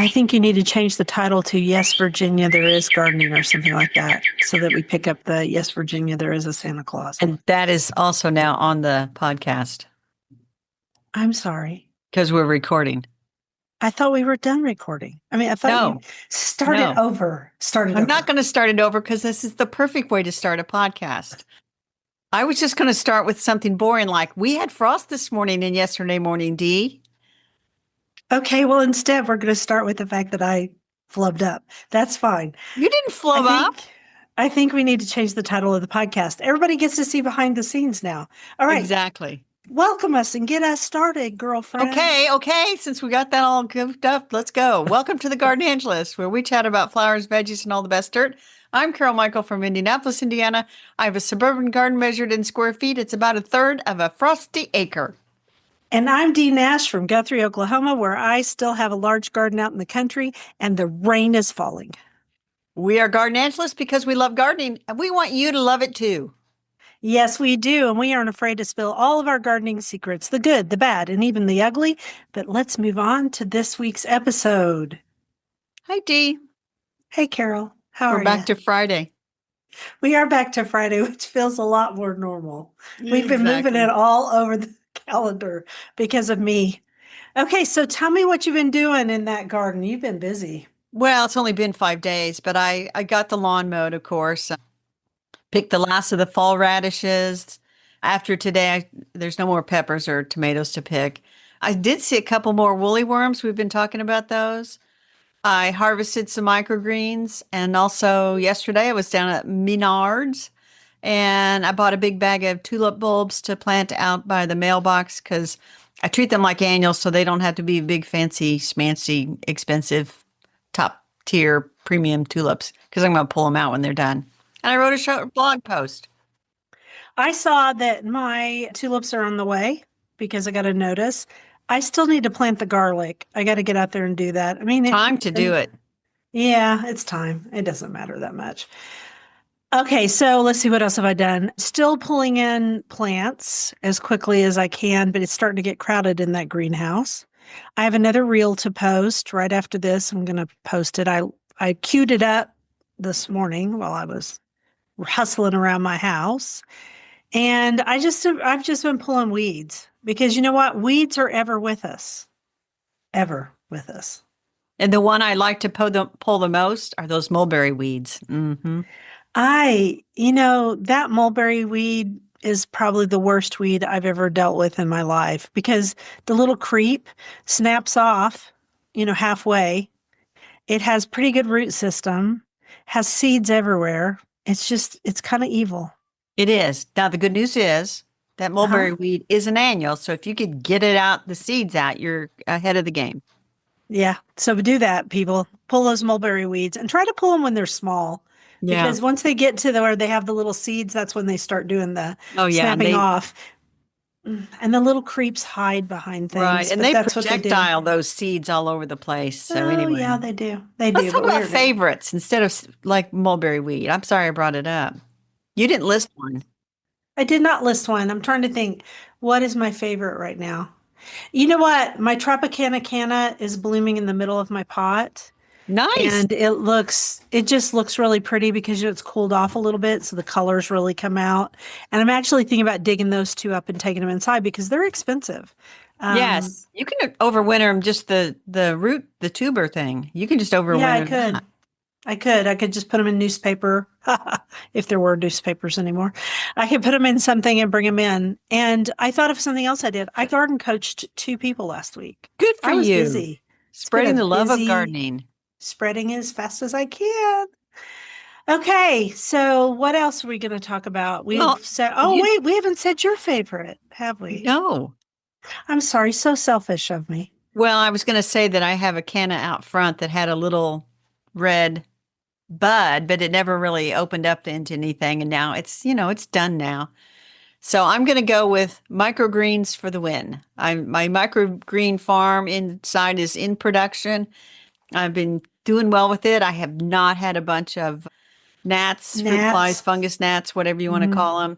I think you need to change the title to Yes, Virginia, There Is Gardening or something like that so that we pick up the Yes, Virginia, There Is a Santa Claus. And that is also now on the podcast I'm sorry. because we're recording. I thought we were done recording. I mean, I thought you started over. I'm not going to start it over because this is the perfect way to start a podcast. I was just going to start with something boring like we had frost this morning and yesterday morning, Dee. Okay, well, instead, we're going to start with the fact that I flubbed up. That's fine. You didn't flub up. I think we need to change the title of the podcast. Everybody gets to see behind the scenes now. All right. Exactly. Welcome us and get us started, girlfriend. Okay. Since we got that all goofed up, let's go. Welcome to the Garden Angelist, where we chat about flowers, veggies, and all the best dirt. I'm Carol Michael from Indianapolis, Indiana. I have a suburban garden measured in square feet. It's about a third of a frosty acre. And I'm Dee Nash from Guthrie, Oklahoma, where I still have a large garden out in the country and the rain is falling. We are Garden Angelists because we love gardening and we want you to love it too. Yes, we do. And we aren't afraid to spill all of our gardening secrets, the good, the bad, and even the ugly. But let's move on to this week's episode. Hi, Dee. Hey, Carol. How are you? We're back to Friday. We are back to Friday, which feels a lot more normal. We've been moving it all over the calendar because of me. Okay, so tell me what you've been doing in that garden. You've been busy. Well, it's only been 5 days, but I got the lawn mowed, of course. Picked the last of the fall radishes. After today, there's no more peppers or tomatoes to pick. I did see a couple more woolly worms. We've been talking about those. I harvested some microgreens. And also yesterday, I was down at Menards. And I bought a big bag of tulip bulbs to plant out by the mailbox because I treat them like annuals so they don't have to be big, fancy, schmancy, expensive, top tier premium tulips because I'm going to pull them out when they're done. And I wrote a short blog post. I saw that my tulips are on the way because I got a notice. I still need to plant the garlic. I got to get out there and do that. I mean, time to do it. Yeah, it's time. It doesn't matter that much. Okay, so let's see, what else have I done? Still pulling in plants as quickly as I can, but it's starting to get crowded in that greenhouse. I have another reel to post right after this. I'm going to post it. I queued it up this morning while I was hustling around my house. And I've just been pulling weeds because you know what? Weeds are ever with us. Ever with us. And the one I like to pull the most are those mulberry weeds. Mm-hmm. That mulberry weed is probably the worst weed I've ever dealt with in my life because the little creep snaps off, halfway. It has pretty good root system, has seeds everywhere. It's kind of evil. It is. Now, the good news is that mulberry weed is an annual. So if you could get it out, the seeds out, you're ahead of the game. Yeah. So do that, people. Pull those mulberry weeds and try to pull them when they're small. Yeah. Because once they get to where they have the little seeds, that's when they start doing the snapping off. And the little creeps hide behind things. Right. And they projectile those seeds all over the place. So anyway. Yeah, they do. Let's talk about favorites instead of like mulberry weed. I'm sorry I brought it up. You didn't list one. I did not list one. I'm trying to think, what is my favorite right now? You know what? My Tropicana canna is blooming in the middle of my pot. Nice. And it just looks really pretty because it's cooled off a little bit. So the colors really come out. And I'm actually thinking about digging those two up and taking them inside because they're expensive. Yes. You can overwinter them, just the root, the tuber thing. You can just overwinter I could. that. I could just put them in newspaper if there were newspapers anymore. I could put them in something and bring them in. And I thought of something else I did. I garden coached 2 people last week. Good for you. I was busy. Spreading the love of gardening. Spreading as fast as I can. Okay, so what else are we going to talk about? We haven't said your favorite, have we? No. I'm sorry, so selfish of me. Well, I was going to say that I have a canna out front that had a little red bud, but it never really opened up into anything. And now it's done now. So I'm going to go with microgreens for the win. My microgreen farm inside is in production. I've been doing well with it. I have not had a bunch of gnats, fruit flies, fungus gnats, whatever you want to call them.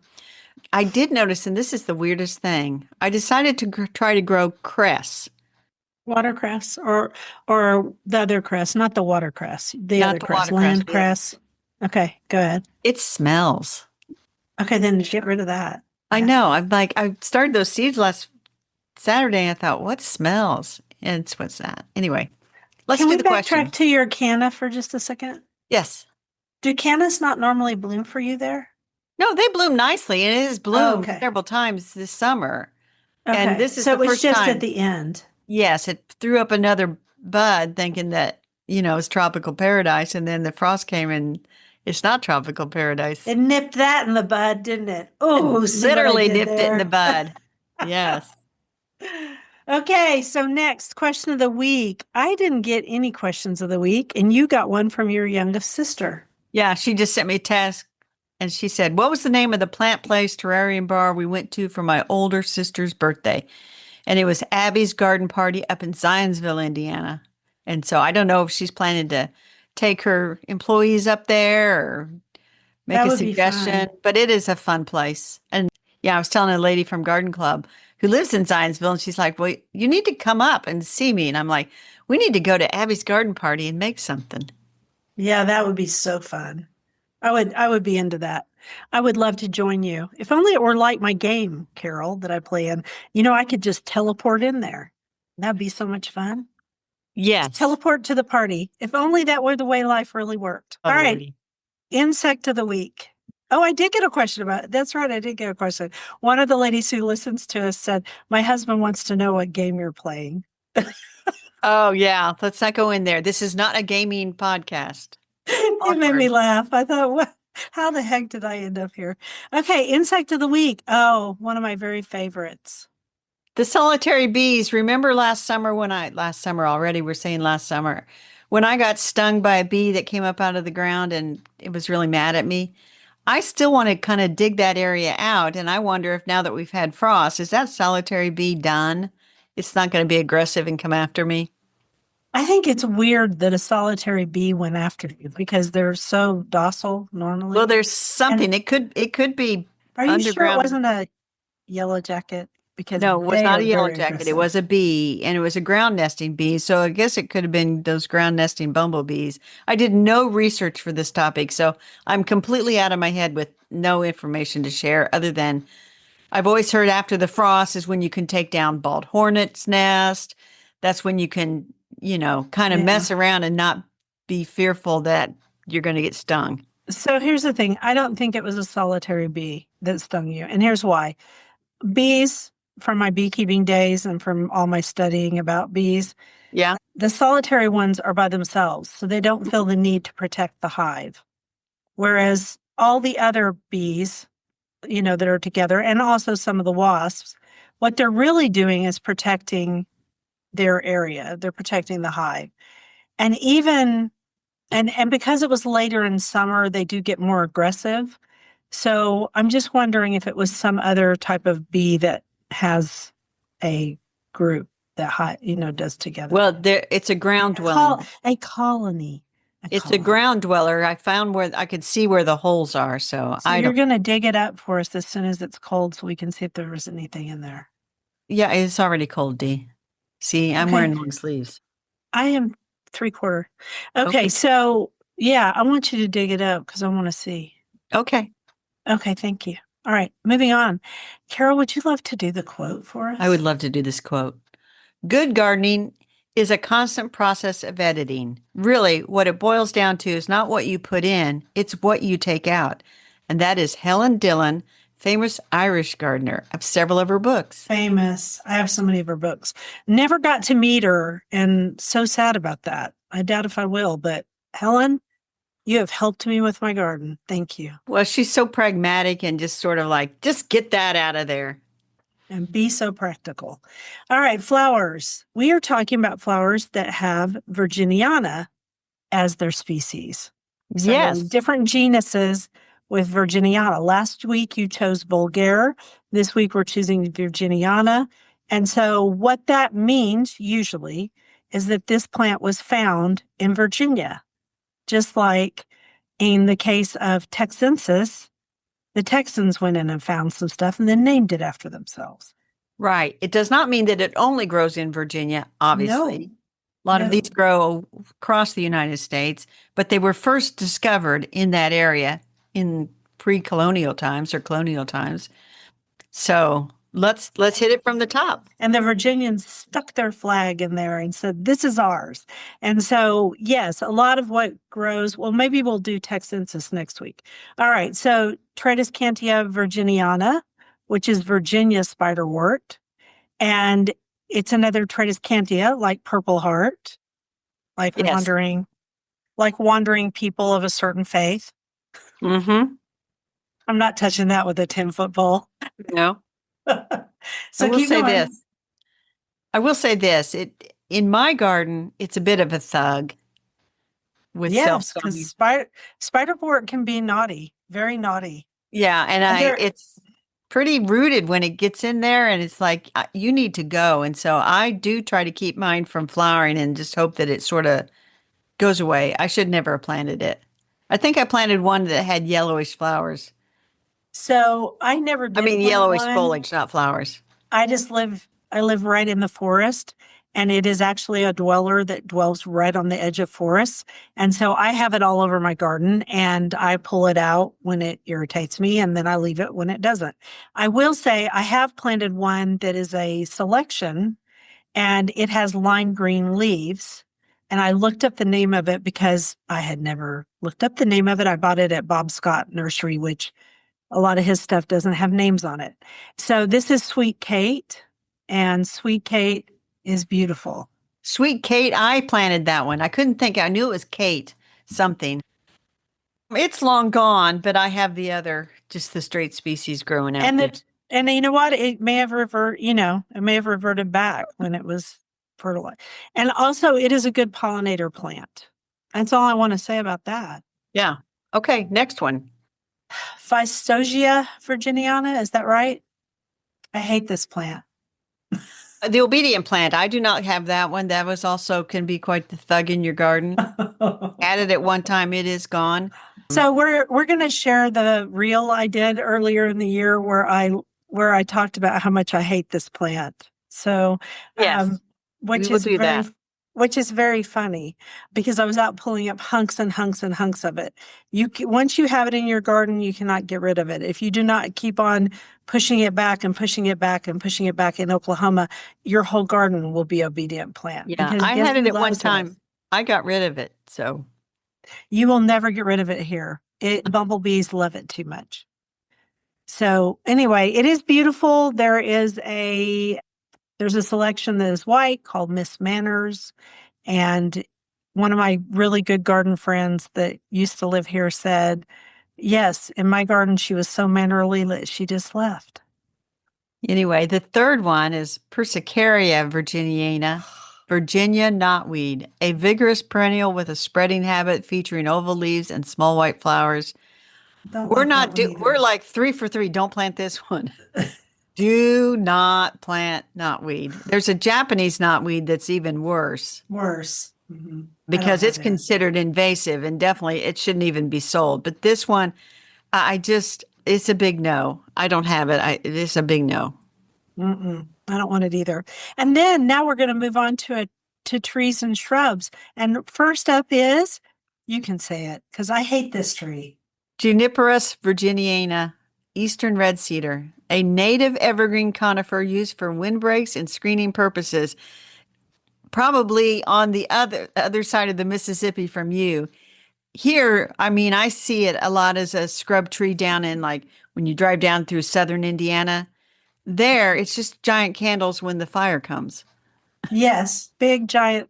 I did notice, and this is the weirdest thing, I decided to try to grow cress. Watercress or the other cress, not the watercress, the Not other the cress, watercress. land cress. Okay, go ahead. It smells. Okay, then get rid of that. I Yeah. know. I'm like, I started those seeds last Saturday. And I thought, what smells? And it's what's that? Anyway, let's Can do we the backtrack question. to your canna for just a second? Yes. Do cannas not normally bloom for you there? No, they bloom nicely, and it has Oh, bloomed okay. several times this summer. And Okay. this is So the it was first just at time. the end. Yes, it threw up another bud thinking that, it's tropical paradise. And then the frost came and it's not tropical paradise. It nipped that in the bud, didn't it? It Oh, see what I literally did nipped it in the there? bud. Yes. Okay, so next question of the week. I didn't get any questions of the week, and you got one from your youngest sister. Yeah, she just sent me a text and she said, "What was the name of the plant place terrarium bar we went to for my older sister's birthday?" And it was Abby's Garden Party up in Zionsville, Indiana. And so I don't know if she's planning to take her employees up there or make That a would be suggestion, fun. but it is a fun place. And yeah, I was telling a lady from Garden Club who lives in Zionsville, and she's like, "Well, you need to come up and see me." And I'm like, "We need to go to Abby's Garden Party and make something." Yeah, that would be so fun. I would be into that. I would love to join you. If only it were like my game, Carol, that I play in. I could just teleport in there. That'd be so much fun. Just Yes. teleport to the party. If only that were the way life really worked. Oh, All right, Lordy. insect of the week. Oh, I did get a question about it. That's right. I did get a question. One of the ladies who listens to us said, "My husband wants to know what game you're playing." Oh, yeah. Let's not go in there. This is not a gaming podcast. It made me Awkward. laugh. I thought, what? How the heck did I end up here? Okay, insect of the week. Oh, one of my very favorites. The solitary bees. Remember last summer already, we're saying last summer, when I got stung by a bee that came up out of the ground and it was really mad at me? I still want to kind of dig that area out. And I wonder if now that we've had frost, is that solitary bee done? It's not going to be aggressive and come after me. I think it's weird that a solitary bee went after you because they're so docile Well, normally. there's And something. It could be are you sure it underground. wasn't a yellow jacket? Because No, it was they not are a yellow very jacket. It aggressive. was a bee, and it was a ground nesting bee. So I guess it could have been those ground nesting bumblebees. I did no research for this topic, so I'm completely out of my head with no information to share other than I've always heard after the frost is when you can take down bald hornet's nest. That's when you can, kind of Yeah. mess around and not be fearful that you're going to get stung. So here's the thing. I don't think it was a solitary bee that stung you. And here's why. Bees, from my beekeeping days and from all my studying about bees, Yeah. the solitary ones are by themselves, so they don't feel the need to protect the hive. Whereas all the other bees, that are together, and also some of the wasps, what they're really doing is protecting their area. They're protecting the hive. And even and because it was later in summer, they do get more aggressive. So I'm just wondering if it was some other type of bee that has a group that does together. Well, it's a ground dwelling. A colony. A It's a colony. ground dweller. I found where I could see where the holes are, so So I you're don't. going to dig it up for us as soon as it's cold so we can see if there was anything in there. Yeah, it's already cold, D. See, I'm Okay. wearing long sleeves. I am 3/4. Okay. Okay. So, yeah, I want you to dig it up because I want to see. Okay. Okay. Thank you. All right. Moving on. Carol, would you love to do the quote for us? I would love to do this quote. Good gardening is a constant process of editing. Really, what it boils down to is not what you put in, it's what you take out. And that is Helen Dillon, famous Irish gardener, of several of her books. Famous. I have so many of her books. Never got to meet her, and so sad about that. I doubt if I will, but Helen, you have helped me with my garden. Thank you. Well, she's so pragmatic and just sort of like, just get that out of there. And be so practical. All right, flowers. We are talking about flowers that have virginiana as their species. So Yes. different genuses with virginiana. Last week you chose vulgare. This week we're choosing virginiana. And so what that means usually is that this plant was found in Virginia, just like in the case of Texensis, the Texans went in and found some stuff and then named it after themselves. Right. It does not mean that it only grows in Virginia, No, obviously. A lot of these no. grow across the United States, but they were first discovered in that area in pre-colonial times or colonial times. So let's hit it from the top. And the Virginians stuck their flag in there and said, this is ours. And so, yes, a lot of what grows, well, maybe we'll do Texensis next week. All right. So, Tradescantia virginiana, which is Virginia spiderwort. And it's another Tradescantia, like Purple Heart, Yes. like wandering people of a certain faith. Mm-hmm. I'm not touching that with a 10-foot pole. No. I So will keep say going. this. I will say this. It in my garden, it's a bit of a thug with Yes, because self-sowing. spiderwort can be naughty, very naughty. Yeah, and And I there, it's pretty rooted when it gets in there and it's like you need to go. And so I do try to keep mine from flowering and just hope that it sort of goes away. I should never have planted it. I think I planted one that had yellowish flowers. so I never I did mean plant yellowish one. foliage, not flowers. I live right in the forest, and it is actually a dweller that dwells right on the edge of forests. And so I have it all over my garden, and I pull it out when it irritates me, and then I leave it when it doesn't. I will say I have planted one that is a selection, and it has lime green leaves. And I looked up the name of it because I had never looked up the name of it. I bought it at Bob Scott Nursery, which a lot of his stuff doesn't have names on it. So this is Sweet Kate, and Sweet Kate is beautiful. Sweet Kate, I planted that one. I couldn't think. I knew it was Kate something. It's long gone, but I have the other, just the straight species growing out And there. that and you know what? It may have it may have reverted back when it was fertilized. And also it is a good pollinator plant. That's all I want to say about that. Yeah. Okay, next one. Physostegia virginiana, is that right? I hate this plant. The obedient plant. I do not have that one. That was also can be quite the thug in your garden. Had it at one time, it is gone. So we're going to share the reel I did earlier in the year where I talked about how much I hate this plant. So, Yes, we which will is do very that. which is very funny because I was out pulling up hunks and hunks and hunks of it. Once you have it in your garden, you cannot get rid of it. If you do not keep on pushing it back and pushing it back and pushing it back in Oklahoma, your whole garden will be obedient plant Yeah, because I guess had it who at one loves it? time. I got rid of it. So, You will never get rid of it here. Bumblebees love it too much. So anyway, it is beautiful. There's a selection that is white called Miss Manners. And one of my really good garden friends that used to live here said, yes, in my garden, she was so mannerly that she just left. anyway, the third one is Persicaria virginiana, Virginia knotweed, a vigorous perennial with a spreading habit featuring oval leaves and small white flowers. Don't like that one We're either. like 3 for 3. Don't plant this one. Do not plant knotweed. There's a Japanese knotweed that's even worse Worse. I don't because have it's it. considered invasive and definitely it shouldn't even be sold. But this one, I just, it's a big no. I don't have it. It's a big no. I don't want it either. And then now we're going to move on to trees and shrubs. And first up is, you can say it because I hate this tree. Juniperus virginiana, eastern red cedar, a native evergreen conifer used for windbreaks and screening purposes. Probably on the other side of the Mississippi from you. Here, I mean, I see it a lot as a scrub tree down in like when you drive down through southern Indiana. There, it's just giant candles when the fire comes. Yes, big giant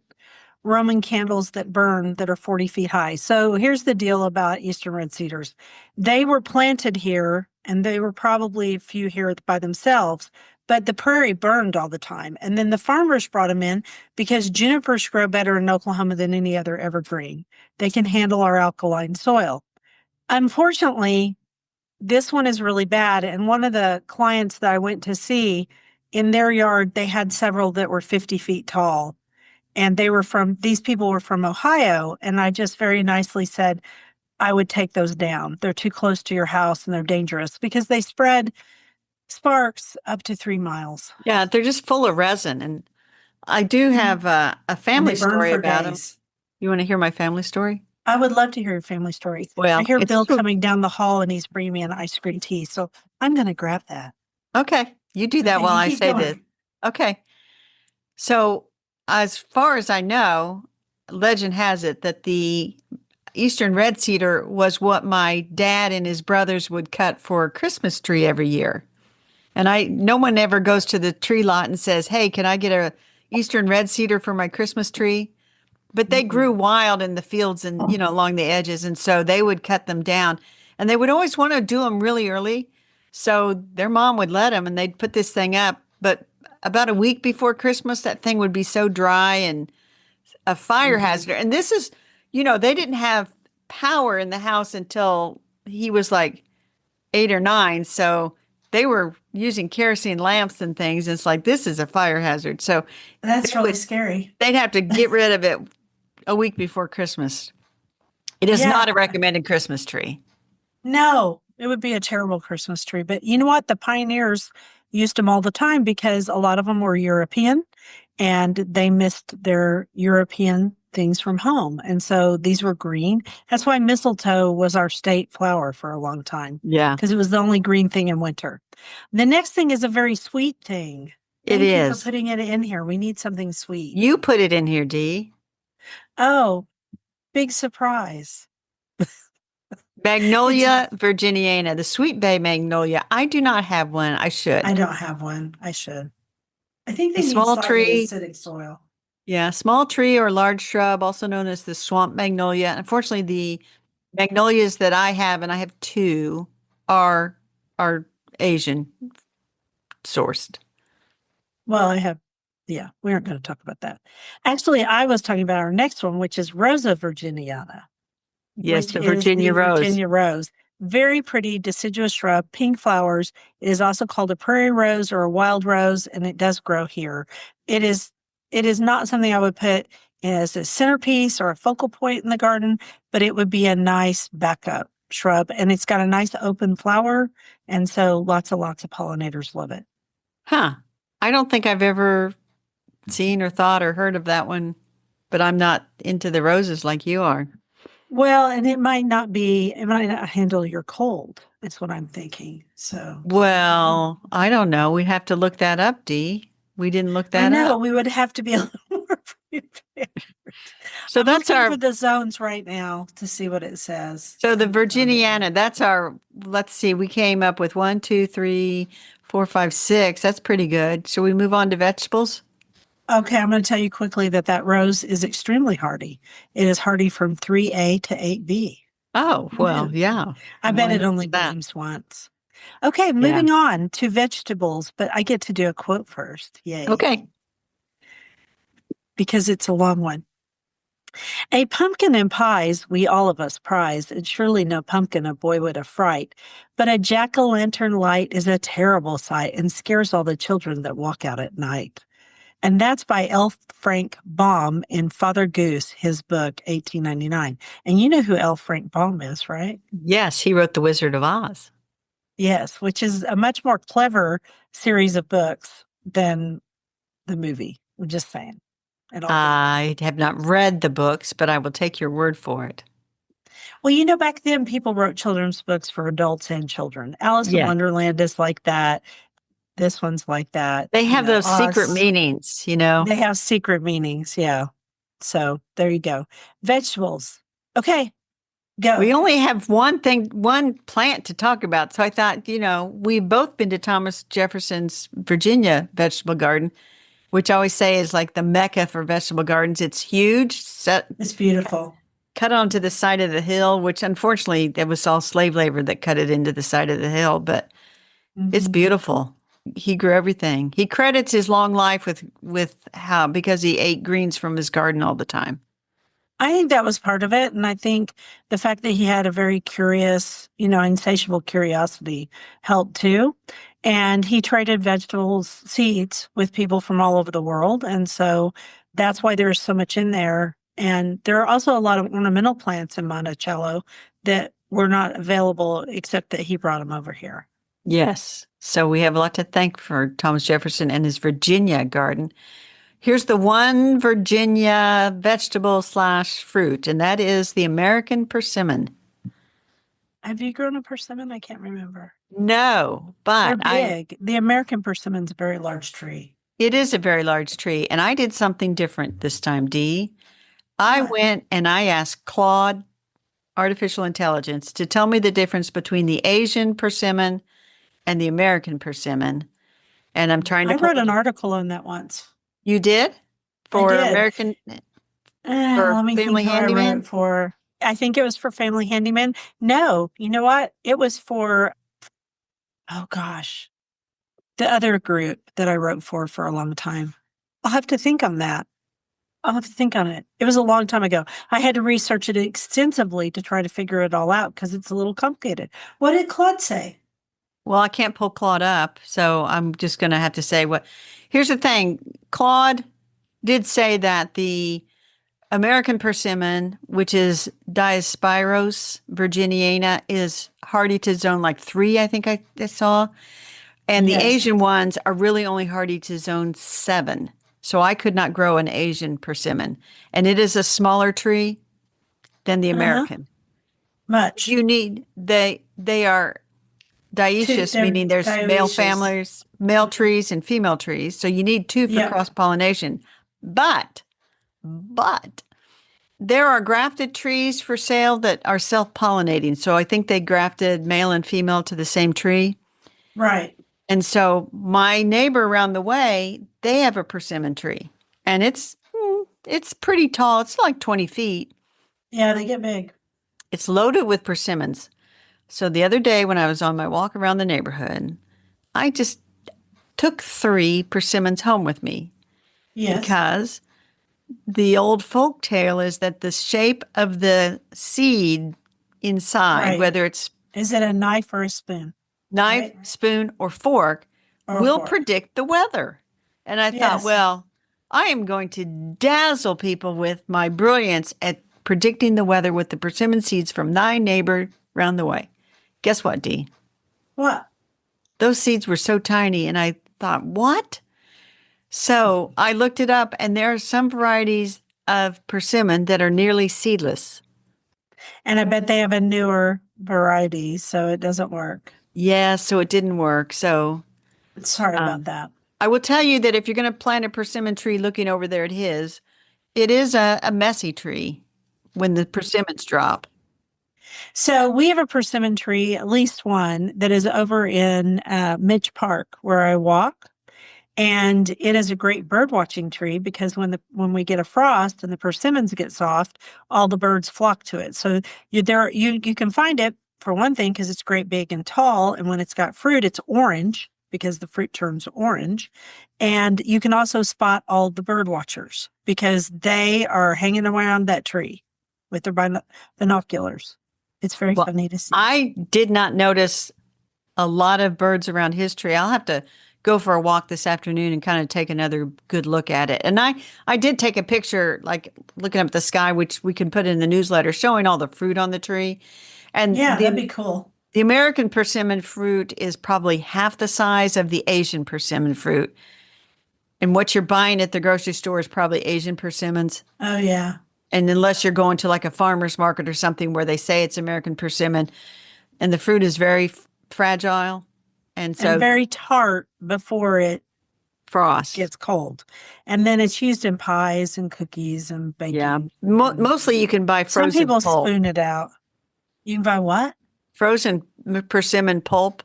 Roman candles that burn that are 40 feet high. So here's the deal about Eastern red cedars. They were planted here and they were probably a few here by themselves, but the prairie burned all the time. And then the farmers brought them in because junipers grow better in Oklahoma than any other evergreen. They can handle our alkaline soil. Unfortunately, this one is really bad. And one of the clients that I went to see in their yard, they had several that were 50 feet tall. And these people were from Ohio. And I just very nicely said, I would take those down. They're too close to your house and they're dangerous because they spread Sparks up to 3 miles. Yeah, they're just full of resin. And I do have a And they family burn story for about them. days. You want to hear my family story? I would love to hear your family story. I Well, hear it's Bill coming down the hall and he's bringing me an ice cream tea. So I'm going to grab that. okay. You do that Okay, while you I keep say this. going. Okay. So, as far as I know, legend has it that the Eastern red cedar was what my dad and his brothers would cut for a Christmas tree every year. And no one ever goes to the tree lot and says, "Hey, can I get a Eastern red cedar for my Christmas tree?" But they grew Mm-mm. wild in the fields and, along the edges. And so they would cut them down and they would always want to do them really early. So their mom would let them and they'd put this thing up. But about a week before Christmas, that thing would be so dry and a fire Mhm. hazard. And this is, they didn't have power in the house until he was like 8 or 9. So they were using kerosene lamps and things. It's like, this is a fire hazard. So they That's really would, scary. they'd have to get rid of it a week before Christmas. It is Yeah. not a recommended Christmas tree. No, it would be a terrible Christmas tree. But you know what? The pioneers used them all the time because a lot of them were European and they missed their European things from home. And so these were green. That's why mistletoe was our state flower for a long time Yeah, because it was the only green thing in winter. The next thing is a very sweet thing. it Thank you for is. putting it in here. We need something sweet. You put it in here, Dee. Oh, big surprise. It's Magnolia virginiana, the Sweetbay Magnolia. I do not have one. I I should. don't have one. I should. I think A they need small slightly tree. acidic soil. Yeah, small tree or large shrub, also known as the swamp magnolia. Unfortunately, the magnolias that I have, and I have two, are are Asian sourced. Well, yeah, we aren't going to talk about that. Actually, I was talking about our next one, which is Rosa virginiana, Yes, which the is the Virginia rose. Virginia rose. Very pretty deciduous shrub, pink flowers. It is also called a prairie rose or a wild rose, and it does grow here. It is it is not something I would put as a centerpiece or a focal point in the garden, but it would be a nice backup shrub. And it's got a nice open flower, and so lots of pollinators love it. Huh. I don't think I've ever seen or thought or heard of that one, but I'm not into the roses like you are. Well, and it might not handle your cold, is what I'm thinking. So Well, I don't know. We'd have to look that up, Dee. We didn't look I that know up. we would have to be a little more prepared. So I'm that's looking our, for the zones right now to see what it says. so I the haven't found it yet. Virginiana, that's our, let's see, we came up with 1, 2, 3, 4, 5, 6. That's pretty good. Should we move on to vegetables? Okay, I'm going to tell you quickly that rose is extremely hardy. It is hardy from 3A to 8B. Oh, Who well, knew? yeah. I Well, bet I it know only that. blooms once. Okay, Yeah. moving on to vegetables, but I get to do a quote first. Yay, Okay. because it's a long one. A pumpkin in pies we all of us prize, and surely no pumpkin a boy would affright. But a jack-o'-lantern light is a terrible sight and scares all the children that walk out at night. And that's by L. Frank Baum in Father Goose, his book, 1899. And you know who L. Frank Baum is, right? Yes, he wrote The Wizard of Oz. Yes, which is a much more clever series of books than the movie. I'm just saying. It all goes back. I have not read the books, but I will take your word for it. Well, back then people wrote children's books for adults and children. Alice in Yeah. Wonderland is like that. This one's like that. They have those secret Oz, meanings. they have secret meanings. Yeah. So there you go. Vegetables. Okay, go. We only have one plant to talk about. So I thought, we've both been to Thomas Jefferson's Virginia vegetable garden, which I always say is like the mecca for vegetable gardens. It's huge, It's beautiful. cut onto the side of the hill, which unfortunately it was all slave labor that cut it into the side of the hill, but it's Mhm. beautiful. He grew everything. He credits his long life with how because he ate greens from his garden all the time. I think that was part of it. And I think the fact that he had a very curious, insatiable curiosity helped too. And he traded vegetables, seeds with people from all over the world. And so that's why there's so much in there. And there are also a lot of ornamental plants in Monticello that were not available except that he brought them over here. Yes. So we have a lot to thank for Thomas Jefferson and his Virginia garden. Here's the one Virginia vegetable slash fruit, and that is the American persimmon. Have you grown a persimmon? I can't remember. No, They're but big. The American persimmon's a very large tree. it is a very large tree, and I did something different this time, Dee. I What? went and I asked Claude Artificial Intelligence to tell me the difference between the Asian persimmon and the American persimmon. And I'm trying to I pull wrote an it. article on that once. You did? I For did. American, for Let me think Family who I wrote Handyman? it for. I think it was for Family Handyman. No, you know what? It was for, oh gosh, the other group that I wrote for a long time. I'll have to think on that. I'll have to think on it. It was a long time ago. I had to research it extensively to try to figure it all out because it's a little complicated. What did Claude say? Well, I can't pull Claude up, so I'm just going to have to say what. Here's the thing. Claude did say that the American persimmon, which is Diospyros virginiana, is hardy to zone like 3, I think I saw. And the Yes. Asian ones are really only hardy to zone 7. So I could not grow an Asian persimmon. And it is a smaller tree than the Uh-huh. American. Much. You need, they are dioecious, They're meaning there's male dioecious. families, male trees and female trees. So you need 2 for Yep. cross pollination. But there are grafted trees for sale that are self-pollinating. So I think they grafted male and female to the same tree. Right. And so my neighbor around the way, they have a persimmon tree. And it's pretty tall. It's like 20 feet. Yeah, they get big. It's loaded with persimmons. So the other day when I was on my walk around the neighborhood, I just took 3 persimmons home with me Yes. because the old folk tale is that the shape of the seed inside, Right. whether it's Is it a knife or a spoon? knife, Right. spoon, or fork, Or a will fork? predict the weather. And I thought, Yes. well, I am going to dazzle people with my brilliance at predicting the weather with the persimmon seeds from thy neighbor round the way. Guess what, Dee? What? Those seeds were so tiny, and I thought, what? So I looked it up, and there are some varieties of persimmon that are nearly seedless. And I bet they have a newer variety, so it doesn't work. Yeah, so it didn't work. So Sorry about um, that. I will tell you that if you're going to plant a persimmon tree looking over there at his, it is a messy tree when the persimmons drop. So we have a persimmon tree, at least one, that is over in Midge Park where I walk. And it is a great bird watching tree because when we get a frost and the persimmons get soft, all the birds flock to it. So you can find it for one thing because it's great big and tall, and when it's got fruit, it's orange because the fruit turns orange. And you can also spot all the bird watchers because they are hanging around that tree with their binoculars. It's very Well, funny to see. I did not notice a lot of birds around his tree. I'll have to go for a walk this afternoon and kind of take another good look at it. And I did take a picture, like looking up at the sky, which we can put in the newsletter, showing all the fruit on the tree. And Yeah, that'd be cool. the American persimmon fruit is probably half the size of the Asian persimmon fruit. And what you're buying at the grocery store is probably Asian persimmons. Oh, yeah. And unless you're going to like a farmer's market or something where they say it's American persimmon and the fruit is very fragile. And And so very tart before it frost. gets cold. And then it's used in pies and cookies and Yeah. baking. Mostly you can buy Some frozen people pulp. spoon it out. You can buy what? Frozen persimmon pulp.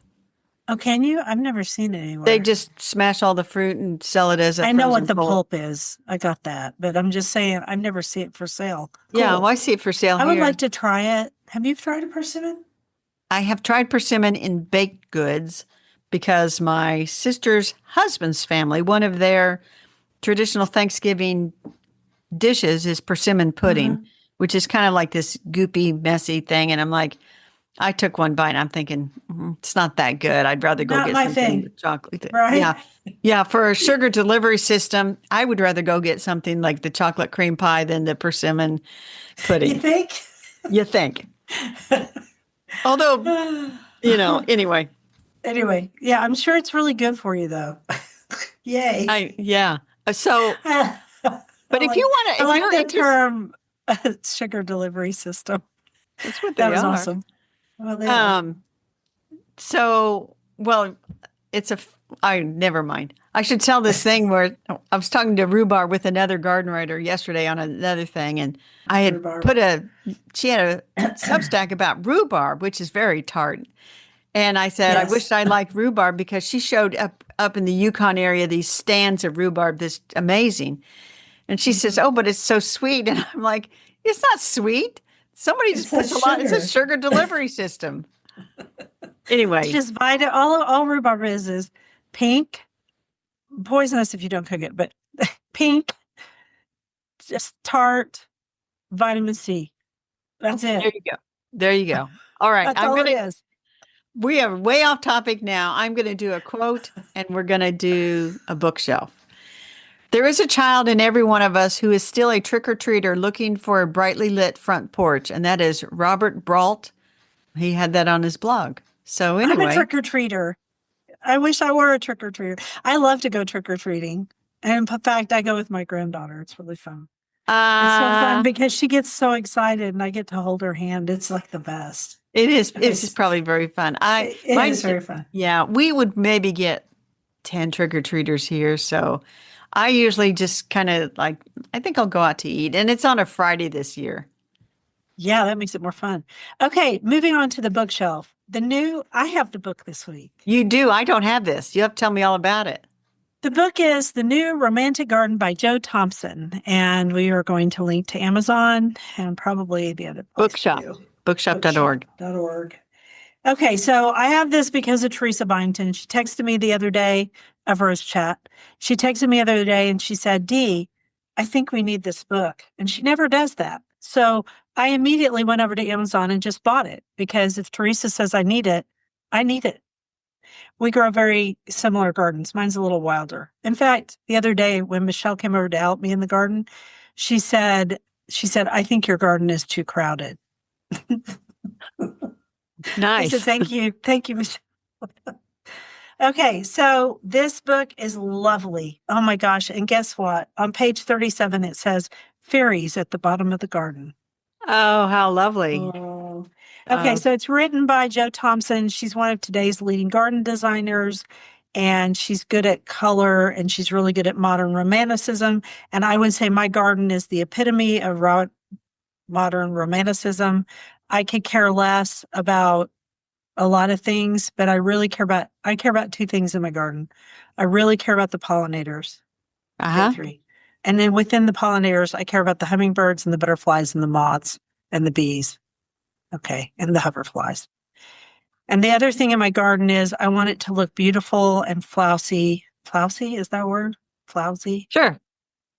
Oh, can you? I've never seen it They anywhere. just smash all the fruit and sell it as a I know what frozen the pulp. pulp is. I got that. But I'm just saying, I've never seen it for sale. Yeah, Cool. well, I see it for sale I would here. like to try it. Have you tried a persimmon? I have tried persimmon in baked goods because my sister's husband's family, one of their traditional Thanksgiving dishes is persimmon pudding, Mhm. which is kind of like this goopy, messy thing. And I'm like, I took one bite and I'm thinking, it's not that good. I'd rather go Not get my something thing, with chocolate. right? Yeah. Yeah. For a sugar delivery system, I would rather go get something like the chocolate cream pie than the persimmon You pudding. think? You think? Although, anyway. Anyway, yeah, I'm sure it's really good for you though. Yay. Yeah. So, I but if you like want I to, if like you're the interested, term sugar delivery system. that's what That they was are. awesome. Well, they are. Um, so, well, it's a, I never mind. I should tell this thing where I was talking to Rhubarb with another garden writer yesterday on another thing, and I had Rhubarb. she had a Substack about rhubarb, which is very tart. And I said, I Yes. wished I liked rhubarb because she showed up in the Yukon area these stands of rhubarb, this amazing. And she says, Mhm. "Oh, but it's so sweet." And I'm like, "It's not sweet. Somebody It just says puts a lot. It's a sugar. sugar delivery system." It's Anyway, just vitamin. All rhubarb is pink, poisonous if you don't cook it, but pink, just tart, vitamin C. That's there it. you go. There you go. All right, That's all it is. we are way off topic now. I'm gonna do a quote and we're gonna do a bookshelf. There is a child in every one of us who is still a trick-or-treater looking for a brightly lit front porch, and that is Robert Brault. He had that on his blog. So I'm a anyway, trick or treater. I wish I were a trick or treater. I love to go trick or treating. And in fact, I go with my granddaughter. It's really fun. It's so fun uh, because she gets so excited and I get to hold her hand. It's like the best. Okay. it's probably very fun. It is very fun. Yeah, we would maybe get 10 trick-or-treaters here. So I usually just kind of like, I think I'll go out to eat. And it's on a Friday this year. Yeah, that makes it more fun. Okay, moving on to the bookshelf. I have the book this week. You do. I don't have this. You have to tell me all about it. The book is The New Romantic Garden by Joe Thompson, and we are going to link to Amazon and probably the other place Bookshop, too, bookshop.org. bookshop.org. Okay, so I have this because of Teresa Byington. She texted me the other day of hers chat. She texted me the other day and she said, Dee, I think we need this book. And she never does that. So I immediately went over to Amazon and just bought it because if Teresa says I need it, I need it. We grow very similar gardens. Mine's a little wilder. In fact, the other day when Michelle came over to help me in the garden, she said, I think your garden is too crowded. I said, Nice. thank you. Thank you, Michelle. Okay, so this book is lovely. Oh my gosh. And guess what? On page 37, it says fairies at the bottom of the garden. Oh, how lovely. Oh. Okay, Uh, so it's written by Jo Thompson. She's one of today's leading garden designers, and she's good at color and she's really good at modern romanticism. And I would say my garden is the epitome of modern romanticism. I could care less about a lot of things, but I care about two things in my garden. I really care about the pollinators. Okay, uh-huh. three. And then within the pollinators, I care about the hummingbirds and the butterflies and the moths and the bees. Okay, and the hoverflies. And the other thing in my garden is I want it to look beautiful and flousy. Flousy, is that a word? Flousy? Sure.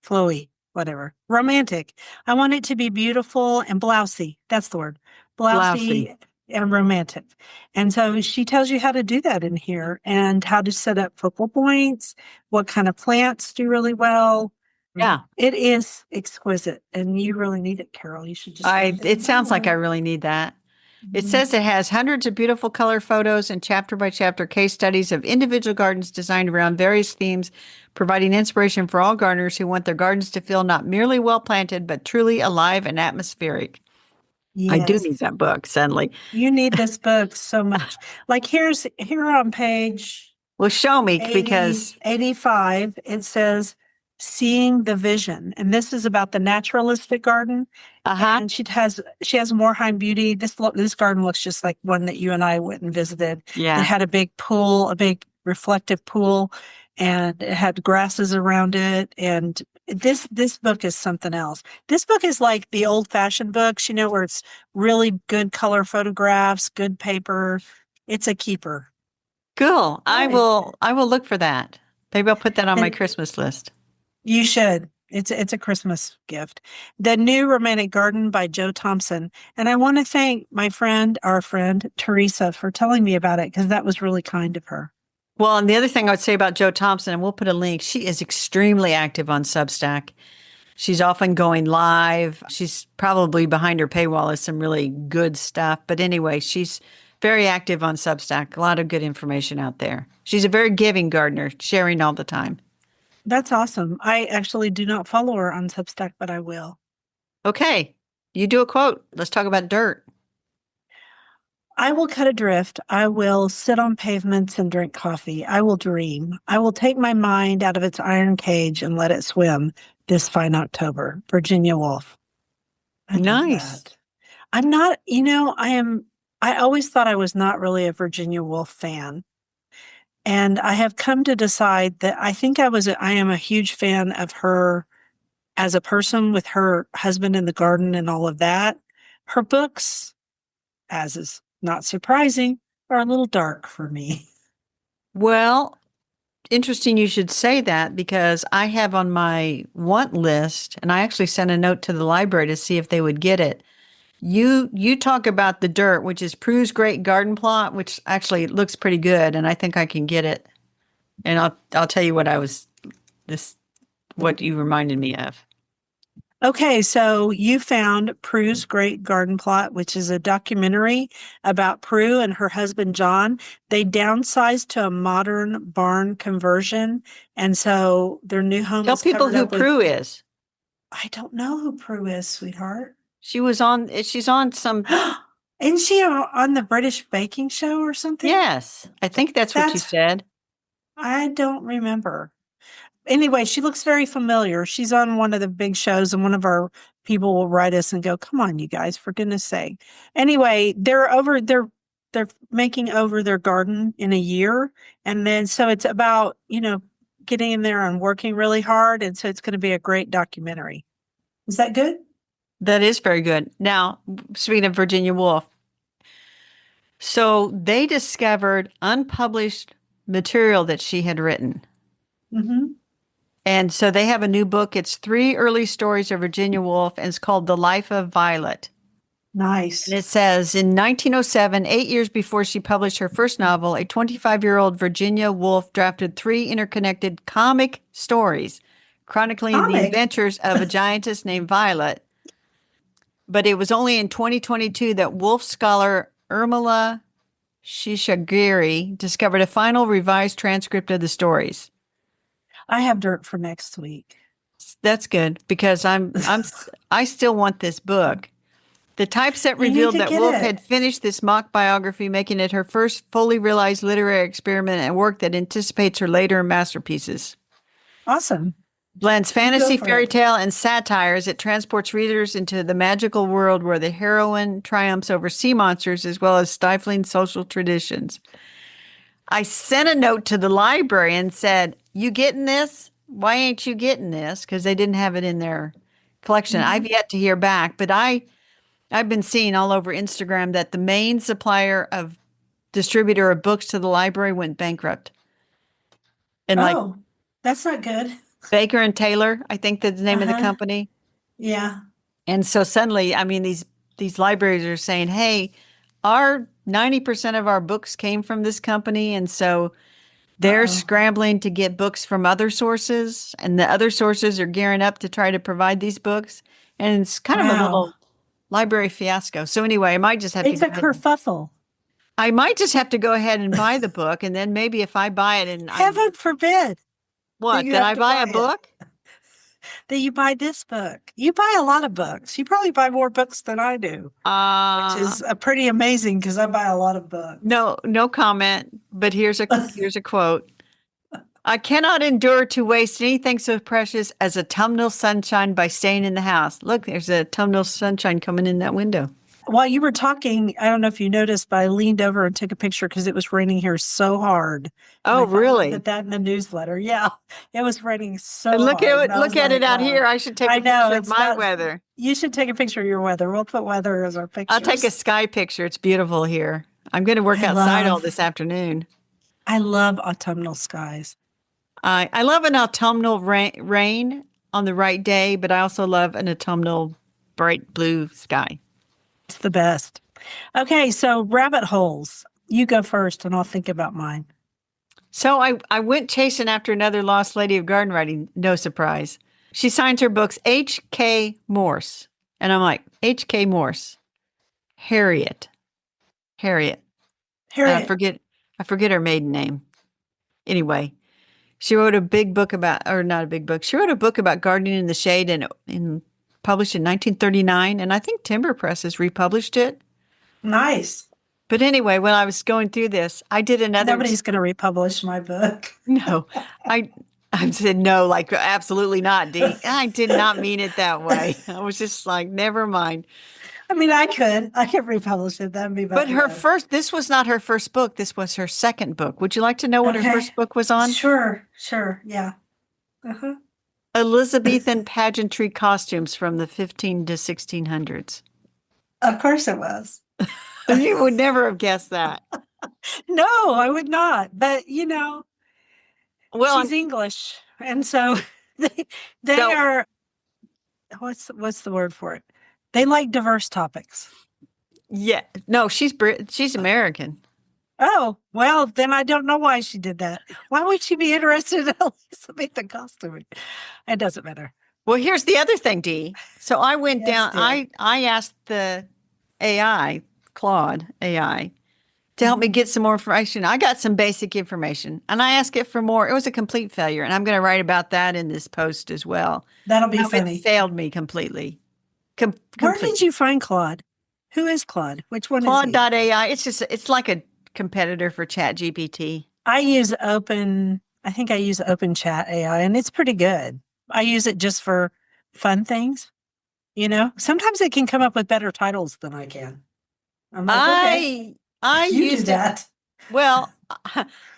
Flowy, whatever. Romantic. I want it to be beautiful and blousy. That's the word. Blousy. Blousy and romantic. And so she tells you how to do that in here and how to set up focal points, what kind of plants do really well. Yeah. It is exquisite and you really need it, Carol. You should just I get it it. sounds like I really need that. It Mhm. says it has hundreds of beautiful color photos and chapter by chapter case studies of individual gardens designed around various themes, providing inspiration for all gardeners who want their gardens to feel not merely well planted, but truly alive and atmospheric. I do Yes. need that book, suddenly. You need this book so much. Like here on page Well, show me 80, because, 85, it says seeing the vision. And this is about the naturalistic garden. uh-huh. And she has Moorheim Beauty. This garden looks just like one that you and I went and visited. It Yeah. had a big pool, a big reflective pool, and it had grasses around it. And this book is something else. This book is like the old fashioned books, where it's really good color photographs, good paper. It's a keeper. Cool. All right. I will look for that. Maybe I'll put that on my And Christmas list. you should. It's a Christmas gift. The New Romantic Garden by Joe Thompson. And I want to thank our friend Teresa for telling me about it because that was really kind of her. Well, and the other thing I would say about Joe Thompson, and we'll put a link, she is extremely active on Substack. She's often going live. She's probably behind her paywall is some really good stuff. But anyway, she's Very active on Substack. A lot of good information out there. She's a very giving gardener, sharing all the time. That's awesome. I actually do not follow her on Substack, but I will. Okay, you do a quote. Let's talk about dirt. I will cut adrift. I will sit on pavements and drink coffee. I will dream. I will take my mind out of its iron cage and let it swim this fine October. Virginia Woolf. I love Nice. that. I'm not, I always thought I was not really a Virginia Woolf fan. And I have come to decide that I am a huge fan of her as a person with her husband in the garden and all of that. Her books, as is not surprising, are a little dark for me. Well, interesting you should say that because I have on my want list, and I actually sent a note to the library to see if they would get it. You talk about the dirt, which is Prue's Great Garden Plot, which actually looks pretty good, and I think I can get it. And I'll tell you what you reminded me of. Okay, so you found Prue's Great Garden Plot, which is a documentary about Prue and her husband John. They downsized to a modern barn conversion, and so their new home Tell is people covered who up with. Prue is. I don't know who Prue is, sweetheart. She's on some, Isn't she on the British baking show or something? yes, I think that's what you That's said. I don't remember. Anyway, she looks very familiar. She's on one of the big shows, and one of our people will write us and go, "Come on, you guys, for goodness sake." Anyway, they're making over their garden in a year, and then so it's about getting in there and working really hard, and so it's going to be a great documentary. Is that good? That is very good. Now, speaking of Virginia Woolf, so they discovered unpublished material that she had written. Mm-hmm. And so they have a new book. It's 3 early stories of Virginia Woolf, and it's called The Life of Violet. And Nice. it says in 1907, 8 years before she published her first novel, a 25-year-old Virginia Woolf drafted 3 interconnected comic stories chronicling the Comic. adventures of a giantess named Violet. But it was only in 2022 that Woolf scholar Irmila Shishagiri discovered a final revised transcript of the stories. I have dirt for next week. That's good because I still want this book. The typeset You need revealed to that get Woolf it. had finished this mock biography, making it her first fully realized literary experiment and work that anticipates her later masterpieces. Awesome. Blends You go fantasy, for fairy it. tale, and satire as it transports readers into the magical world where the heroine triumphs over sea monsters as well as stifling social traditions. I sent a note to the library and said, "You getting this? Why ain't you getting this?" Because they didn't have it in their collection. I've Mhm. yet to hear back, but I've been seeing all over Instagram that the main supplier of distributor of books to the library went bankrupt. And like Oh, that's not good. Baker and Taylor, I think that's the name of the Uh-huh. company. Yeah. And so suddenly, I mean, these libraries are saying, "Hey, our 90% of our books came from this company." And so they're Uh-oh. scrambling to get books from other sources, and the other sources are gearing up to try to provide these books. And it's kind of a Wow. little library fiasco. So anyway, It's a kerfuffle. I might just have to go ahead and buy the book, and then maybe if I buy it and I'm Heaven forbid that what, you that have I to buy a buy it, book? that you buy this book. You buy a lot of books. You probably buy more books than I do, which Uh, is pretty amazing because I buy a lot of books. no comment, but here's a quote. I cannot endure to waste anything so precious as autumnal sunshine by staying in the house. Look, there's a autumnal sunshine coming in that window. While you were talking, I don't know if you noticed, but I leaned over and took a picture because it was raining here so hard. And Oh, I thought we'd really? put that in the newsletter. Yeah, it was raining And so hard. And I look was at it like, out wow. here. I should take I a know picture of it's my not, weather. you should take a picture of your weather. We'll put weather as our I'll take a pictures. sky picture. It's beautiful here. I'm going to work I outside all love, this afternoon. I love autumnal skies. I love an autumnal rain on the right day, but I also love an autumnal bright blue sky. It's the best. Okay, so rabbit holes. You go first and I'll think about mine. So I went chasing after another lost lady of garden writing. No surprise. She signs her books H.K. Morse. And I'm like, H.K. Morse. Harriet. Harriet. And Harriet. I forget her maiden name. Anyway, she wrote a big book about, or not a big book. She wrote a book about gardening in the shade and published in 1939. And I think Timber Press has republished it. Nice. But anyway, when I was going through this, I did another. Nobody's going to republish my book. No, I I said no, like absolutely not, Dee. I did not mean it that way. I was just like, never mind. I mean, I could republish it. That'd be But her better. first, this was not her first book. This was her second book. Would you like to know what her Okay. first book was on? Sure. Yeah. Uh-huh. Elizabethan pageantry costumes from the 15 to 1600s. Of course it was. You would never have guessed that. No, I would not. But Well, she's English, and so they so are. What's the word for it? They like diverse topics. yeah, no, she's American. Oh, well, then I don't know why she did that. Why would she be interested in Elizabethan costuming? It doesn't matter. Well, here's the other thing, Dee. So I went Yes, down. dear. I asked the AI, Claude AI, to help me get some more information. I got some basic information, and I asked it for more. It was a complete failure, and I'm going to write about that in this post as well. That'll be No, it funny. failed me completely. Where did you find Claude? Who is Claude? Which one is he? Claude.ai. It's like a competitor for ChatGPT. I think I use Open Chat AI, and it's pretty good. I use it just for fun things. Sometimes it can come up with better titles than I can. I'm like, okay, I you do used it. that. Well,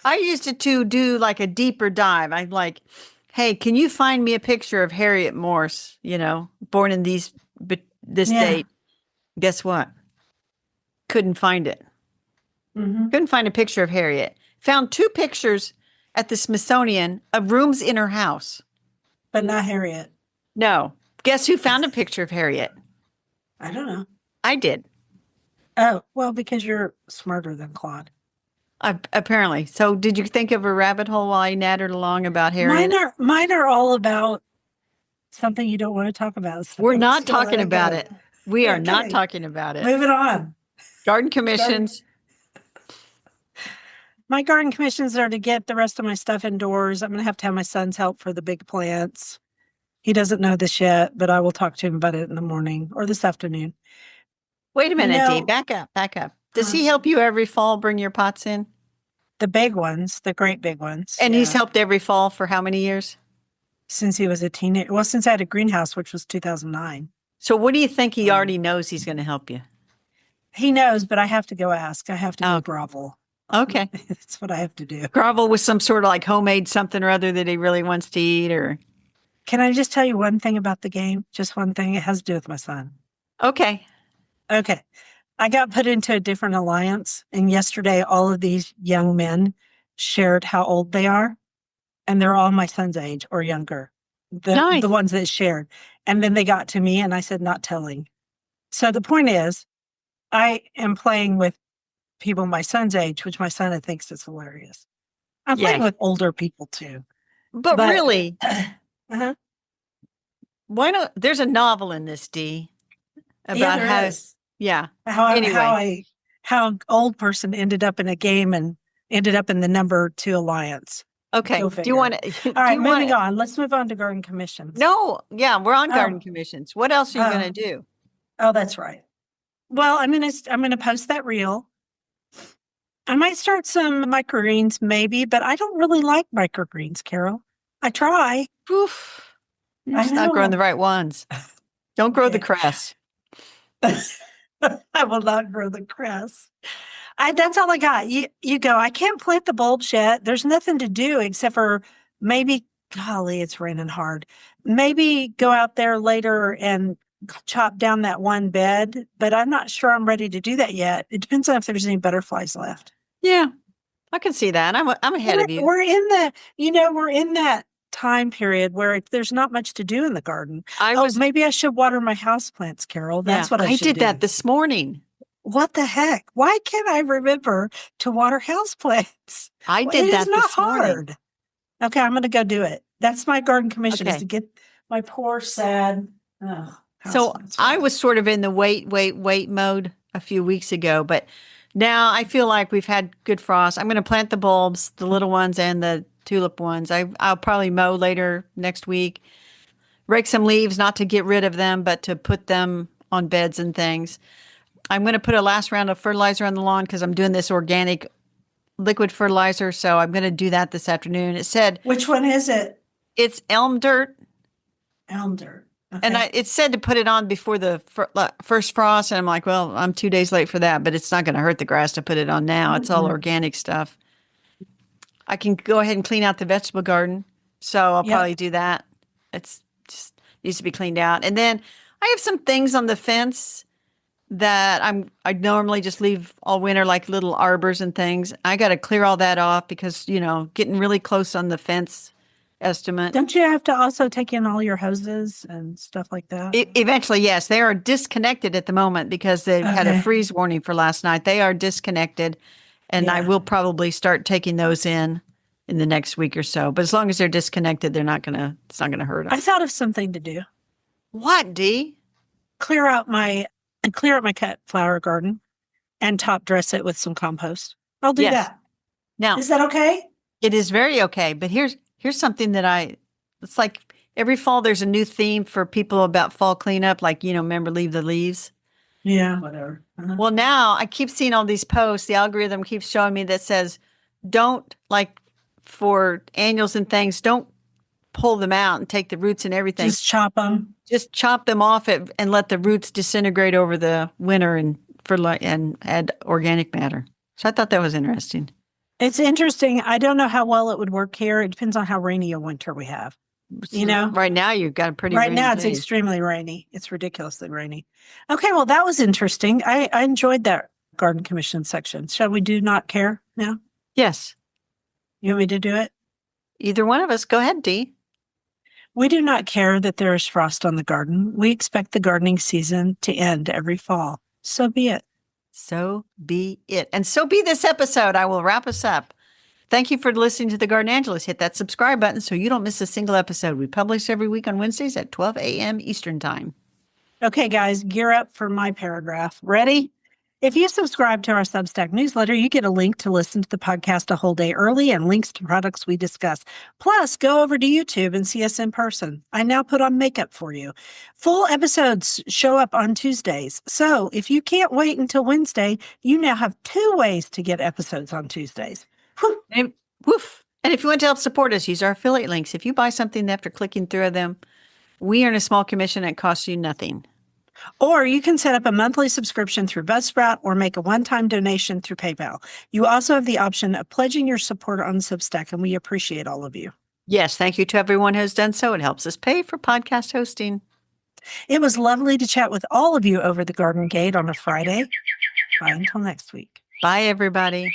I used it to do like a deeper dive. I like, hey, can you find me a picture of Harriet Morse? Born in this Yeah. date. Guess what? Couldn't find it. Hmm. Couldn't find a picture of Harriet. Found 2 pictures at the Smithsonian of rooms in her house. But not Harriet. No. Guess who found a picture of Harriet? I don't know. I did. Oh, well, because you're smarter than Claude. Apparently. So did you think of a rabbit hole while I nattered along about Harriet? Mine are all about something you don't want to talk about. So We're I'm not just gonna let talking about go. it. We are not Okay. talking about it. Moving on. Garden commissions. My garden commissions are to get the rest of my stuff indoors. I'm going to have my son's help for the big plants. He doesn't know this yet, but I will talk to him about it in the morning or this afternoon. Wait a You minute, Dee. know, Back up. Does uh, he help you every fall bring your pots in? the big ones, the great big ones. And he's Yeah. helped every fall for how many years? Since he was a teenager. Well, since I had a greenhouse, which was 2009. So what do you think he already knows he's going to help you? He knows, but I have to go ask. I have to go Oh, grovel. okay. That's what I have to do. Grovel with some sort of like homemade something or other that he really wants to eat or. Can I just tell you one thing about the game? Just one thing. It has to do with my son. Okay. Okay. I got put into a different alliance, and yesterday all of these young men shared how old they are, and they're all my son's age or younger. The Nice. ones that shared. And then they got to me and I said, not telling. So the point is, I am playing with people my son's age, which my son thinks is hilarious. I'm playing Yes. with older people too. But really, uh-huh. why not? There's a novel in this, Dee, about there how, is. yeah. How an old person ended up in a game and ended up in the number 2 alliance. Okay. Go Do you figure. want to? All right, moving on. Let's move on to garden commissions. No. Yeah, we're on garden Oh. commissions. What else are you going to do? Oh, that's right. Well, I'm gonna post that reel. I might start some microgreens, maybe, but I don't really like microgreens, Carol. I try. Oof. You're I just not growing know. the right ones. Don't grow the Okay. cress. I will not grow the cress. That's all I got. You go. I can't plant the bulbs yet. There's nothing to do except for maybe, golly, it's raining hard. Maybe go out there later and chop down that one bed, but I'm not sure I'm ready to do that yet. It depends on if there's any butterflies left. Yeah, I can see that. I'm ahead of you. We're in that time period where there's not much to do in the garden. Maybe I should water my houseplants, Carol. That's what I should do. I did that this morning. What the heck? Why can't I remember to water houseplants? I did that this morning. Hard. Okay, I'm going to go do it. That's my garden commission is to get my poor sad. So I was sort of in the wait mode a few weeks ago, but Now I feel like we've had good frost. I'm going to plant the bulbs, the little ones and the tulip ones. I'll probably mow later next week. Rake some leaves, not to get rid of them, but to put them on beds and things. I'm going to put a last round of fertilizer on the lawn because I'm doing this organic liquid fertilizer. So I'm going to do that this afternoon. It said Which one is it? it's elm dirt. Elm dirt. Okay. And it said to put it on before the first frost. And I'm like, well, I'm 2 days late for that, but it's not going to hurt the grass to put it on now. It's all organic stuff. I can go ahead and clean out the vegetable garden. So I'll probably do that. It's just needs to be cleaned out. And then I have some things on the fence that I normally just leave all winter, like little arbors and things. I got to clear all that off because, getting really close on the fence estimate. Don't you have to also take in all your hoses and stuff like that? Eventually, yes. They are disconnected at the moment because they've had a freeze warning for last night. They are disconnected, and I will probably start taking those in the next week or so. But as long as they're disconnected, it's not gonna hurt them. I thought of something to do. What, Dee? Clear out my cut flower garden and top dress it with some compost. I'll do that. Now, is that okay? It is very okay. But here's something that it's like every fall there's a new theme for people about fall cleanup, like, remember, leave the leaves. Yeah, whatever. Well, now I keep seeing all these posts. The algorithm keeps showing me that says, don't, like, for annuals and things, don't pull them out and take the roots and everything. Just chop them. Just chop them off and let the roots disintegrate over the winter and add organic matter. So I thought that was interesting. It's interesting. I don't know how well it would work here. It depends on how rainy a winter we have. Right now you've got a pretty right rainy now it's days. Extremely rainy. It's ridiculously rainy. Okay, well, that was interesting. I enjoyed that garden commission section. Shall we do not care now? Yes. You want me to do it? Either one of us. Go ahead, Dee. We do not care that there is frost on the garden. We expect the gardening season to end every fall. So be it. So be it. And so be this episode. I will wrap us up. Thank you for listening to The Garden Angelist. Hit that subscribe button so you don't miss a single episode. We publish every week on Wednesdays at 12 a.m. Eastern Time. Okay, guys, gear up for my paragraph. Ready? If you subscribe to our Substack newsletter, you get a link to listen to the podcast a whole day early and links to products we discuss. Plus, go over to YouTube and see us in person. I now put on makeup for you. Full episodes show up on Tuesdays. So if you can't wait until Wednesday, you now have 2 ways to get episodes on Tuesdays. Whew. And if you want to help support us, use our affiliate links. If you buy something after clicking through them, we earn a small commission and it costs you nothing. Or you can set up a monthly subscription through Buzzsprout or make a one-time donation through PayPal. You also have the option of pledging your support on Substack, and we appreciate all of you. Yes, thank you to everyone who has done so. It helps us pay for podcast hosting. It was lovely to chat with all of you over the Garden Gate on a Friday. Bye until next week. Bye, everybody.